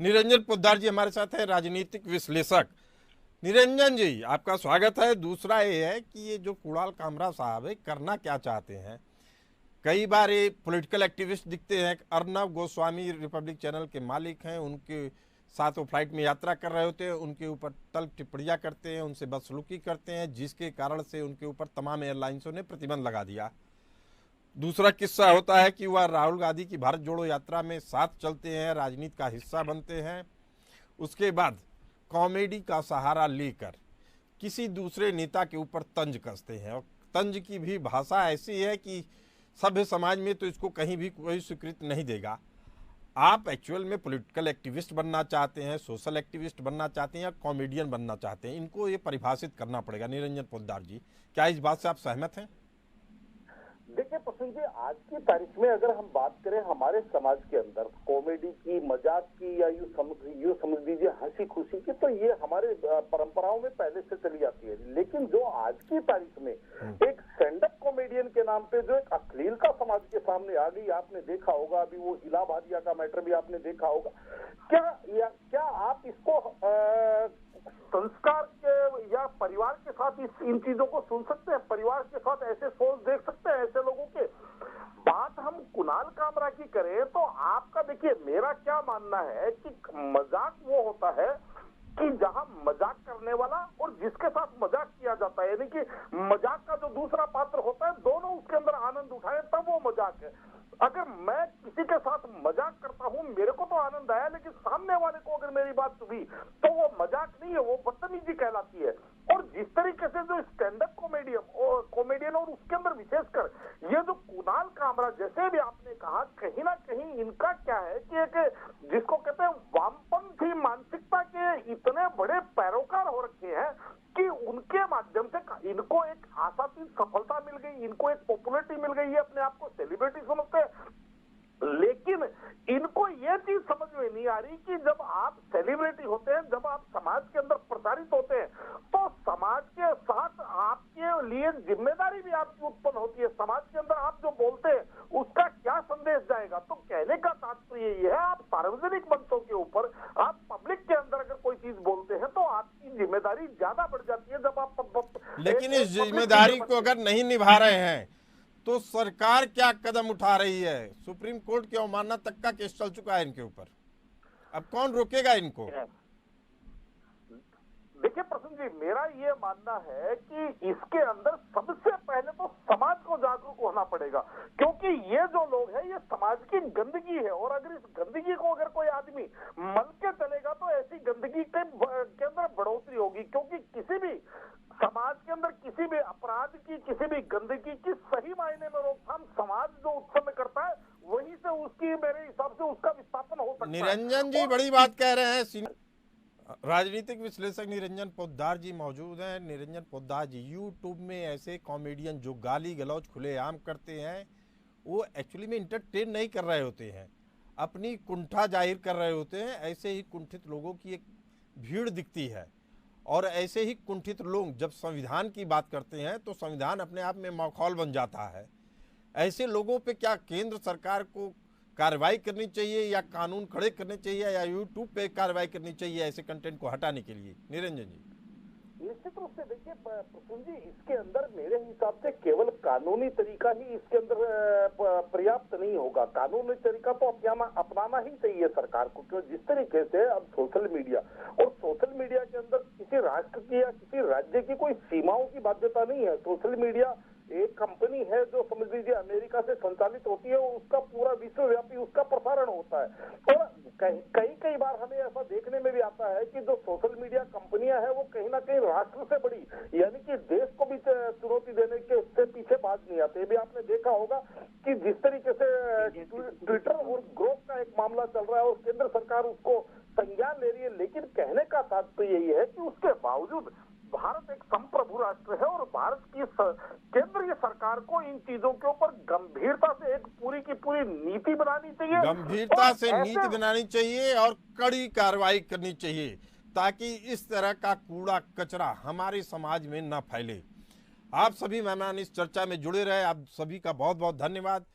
निरंजन पोद्दार जी हमारे साथ है, राजनीतिक विश्लेषक। निरंजन जी, आपका स्वागत है। दूसरा ये है कि ये जो कुणाल कामरा साहब है, करना क्या चाहते हैं? कई बार ये पॉलिटिकल एक्टिविस्ट दिखते हैं। अर्नब गोस्वामी रिपब्लिक चैनल के मालिक हैं, उनके साथ वो फ्लाइट में यात्रा कर रहे होते हैं, उनके ऊपर तल्ख टिप्पणियाँ करते हैं, उनसे बदसलूकी करते हैं, जिसके कारण से उनके ऊपर तमाम एयरलाइंसों ने प्रतिबंध लगा दिया। दूसरा किस्सा होता है कि वह राहुल गांधी की भारत जोड़ो यात्रा में साथ चलते हैं, राजनीति का हिस्सा बनते हैं। उसके बाद कॉमेडी का सहारा लेकर किसी दूसरे नेता के ऊपर तंज कसते हैं, और तंज की भी भाषा ऐसी है कि सभ्य समाज में तो इसको कहीं भी कोई स्वीकृति नहीं देगा। आप एक्चुअल में पॉलिटिकल एक्टिविस्ट बनना चाहते हैं, सोशल एक्टिविस्ट बनना चाहते हैं, या कॉमेडियन बनना चाहते हैं? इनको ये परिभाषित करना पड़ेगा। निरंजन पोद्दार जी, क्या इस बात से आप सहमत हैं? देखिए प्रसून जी, आज की तारीख में अगर हम बात करें हमारे समाज के अंदर कॉमेडी की, मजाक की, या यूं समझ लीजिए हंसी खुशी की, तो ये हमारे परंपराओं में पहले से चली आती है। लेकिन जो आज की तारीख में एक स्टैंड अप कॉमेडियन के नाम पे जो एक अश्लीलता समाज के सामने आ गई, आपने देखा होगा, अभी वो इलाहाबादिया का मैटर भी आपने देखा होगा। क्या आप इसको संस्कार के या परिवार के साथ इन चीजों को सुन सकते हैं? परिवार के साथ ऐसे सोच देख सकते हैं ऐसे लोगों के? बात हम कुणाल कामरा की करें तो आपका देखिए, मेरा क्या मानना है कि मजाक वो होता है कि जहां मजाक करने वाला और जिसके साथ मजाक किया जाता है, यानी कि मजाक का जो दूसरा पात्र होता है, दोनों उसके अंदर आनंद उठाए, तब वो मजाक है। अगर मैं किसी के साथ मजाक करता हूं, मेरे को तो आनंद आया, लेकिन सामने वाले को अगर मेरी बात सुनी, तो वो मजाक नहीं है, वो बदतमीजी कहलाती है। और जिस तरीके से जो स्टैंड अप कॉमेडियन और उसके अंदर विशेषकर ये जो कुणाल कामरा, जैसे भी आपने कहा, कहीं ना कहीं इनका क्या है कि एक जिसको कहते हैं वामपंथी मानसिकता के इतने बड़े पैरोकार हो रखे हैं कि उनके माध्यम से इनको एक आशातीत सफलता मिल गई, इनको एक पॉपुलैरिटी मिल गई, ये अपने आप को सेलिब्रिटी समझते हैं। लेकिन इनको ये चीज समझ में नहीं आ रही कि जब आप सेलिब्रिटी होते हैं, जब आप समाज के अंदर प्रचारित होते हैं, तो समाज के साथ आपके लिए जिम्मेदारी भी आपकी उत्पन्न होती है। समाज के अंदर आप जो बोलते हैं उसका क्या संदेश जाएगा? तो कहने का तात्पर्य ये है, आप सार्वजनिक मंचों के ऊपर, आप पब्लिक के अंदर अगर कोई चीज बोलते हैं तो आपकी जिम्मेदारी ज्यादा बढ़ जाती है। जब आप लेकिन इस जिम्मेदारी को अगर नहीं निभा रहे हैं तो सरकार क्या कदम उठा रही है? सुप्रीम कोर्ट की अवमानना तक का केस चल चुका है इनके ऊपर। अब कौन रोकेगा इनको? देखिए प्रसन्न जी, मेरा ये मानना है कि इसके अंदर सबसे पहले तो समाज को जागरूक होना पड़ेगा, क्योंकि ये जो लोग हैं ये समाज की गंदगी है। और अगर इस गंदगी को अगर कोई आदमी मल के चलेगा तो ऐसी गंदगी के अंदर बढ़ोतरी होगी। क्योंकि किसी भी समाज के अंदर किसी भी अपराध की, किसी भी गंदगी की सही मायने में रोकथाम समाज जो उत्पन्न करता है, वहीं से उसकी, मेरे हिसाब से उसका विस्थापन हो सकता है। निरंजन जी बड़ी बात कह रहे हैं। राजनीतिक विश्लेषक निरंजन पोद्दार जी मौजूद हैं। निरंजन पोद्दार जी, यूट्यूब में ऐसे कॉमेडियन जो गाली गलौज खुलेआम करते हैं, वो एक्चुअली में इंटरटेन नहीं कर रहे होते हैं, अपनी कुंठा जाहिर कर रहे होते हैं। ऐसे ही कुंठित लोगों की एक भीड़ दिखती है, और ऐसे ही कुंठित लोग जब संविधान की बात करते हैं तो संविधान अपने आप में मखौल बन जाता है। ऐसे लोगों पे क्या केंद्र सरकार को कार्रवाई करनी चाहिए, या कानून खड़े करने चाहिए, या यूट्यूब पे कार्रवाई करनी चाहिए ऐसे कंटेंट को हटाने के लिए? निरंजन जी, निश्चित रूप से देखिए प्रसून जी, इसके अंदर मेरे हिसाब से केवल कानूनी तरीका ही इसके अंदर पर्याप्त नहीं होगा। कानूनी तरीका तो अपनाना ही चाहिए सरकार को, क्योंकि जिस तरीके से अब सोशल मीडिया के अंदर किसी राष्ट्र की या किसी राज्य की कोई सीमाओं की बाध्यता नहीं है। सोशल मीडिया एक कंपनी है जो समझ लीजिए अमेरिका से संचालित होती है, उसका पूरा विश्वव्यापी उसका प्रसारण होता है। और कई बार हमें ऐसा देखने में भी आता है कि जो सोशल मीडिया कंपनियां हैं वो कहीं ना कहीं राष्ट्र से बड़ी, यानी कि देश को भी चुनौती देने के से पीछे बात नहीं आते। भी आपने देखा होगा कि जिस तरीके से ट्विटर और ग्रोथ का एक मामला चल रहा है और केंद्र सरकार उसको संज्ञान ले रही है, लेकिन कहने का तात्पर्य यही है कि उसके बावजूद भारत एक संप्रभु राष्ट्र है, और भारत की केंद्रीय सरकार को इन चीजों के ऊपर गंभीरता से एक पूरी की पूरी नीति बनानी चाहिए, गंभीरता से नीति बनानी चाहिए और कड़ी कार्रवाई करनी चाहिए, ताकि इस तरह का कूड़ा कचरा हमारे समाज में न फैले। आप सभी मेहमान इस चर्चा में जुड़े रहे, आप सभी का बहुत बहुत धन्यवाद।